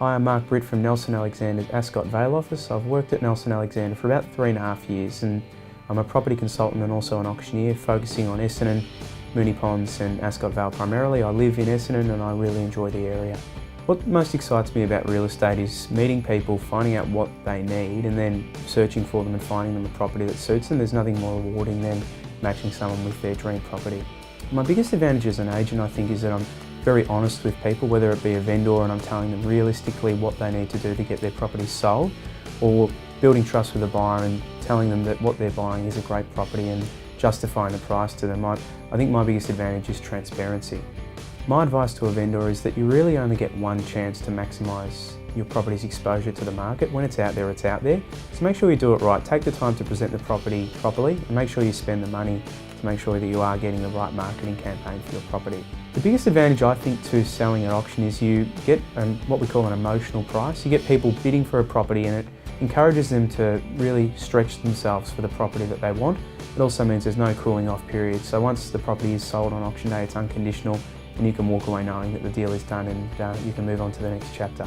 Hi, I'm Britt from Nelson Alexander's Ascot Vale office. I've worked at Nelson Alexander for about 3.5 years and I'm a property consultant and also an auctioneer focusing on Essendon, Moonee Ponds and Ascot Vale primarily. I live in Essendon and I really enjoy the area. What most excites me about real estate is meeting people, finding out what they need and then searching for them and finding them a property that suits them. There's nothing more rewarding than matching someone with their dream property. My biggest advantage as an agent, I think, is that I'm very honest with people, whether it be a vendor and I'm telling them realistically what they need to do to get their property sold, or building trust with a buyer and telling them that what they're buying is a great property and justifying the price to them. I think my biggest advantage is transparency. My advice to a vendor is that you really only get one chance to maximise your property's exposure to the market. When it's out there, it's out there. So make sure you do it right. Take the time to present the property properly and make sure you spend the money to make sure that you are getting the right marketing campaign for your property. The biggest advantage I think to selling at auction is you get what we call an emotional price. You get people bidding for a property and it encourages them to really stretch themselves for the property that they want. It also means there's no cooling off period. So once the property is sold on auction day, it's unconditional and you can walk away knowing that the deal is done and you can move on to the next chapter.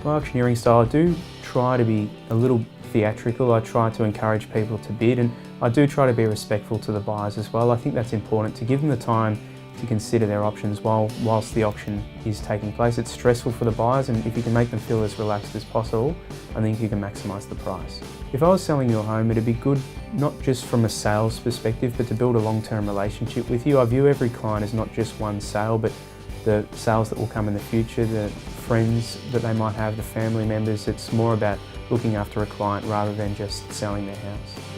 My auctioneering style, I do try to be a little theatrical. I try to encourage people to bid and I do try to be respectful to the buyers as well. I think that's important to give them the time to consider their options whilst the auction is taking place. It's stressful for the buyers and if you can make them feel as relaxed as possible, I think you can maximise the price. If I was selling your home, it'd be good not just from a sales perspective, but to build a long-term relationship with you. I view every client as not just one sale, but the sales that will come in the future, the friends that they might have, the family members. It's more about looking after a client rather than just selling their house.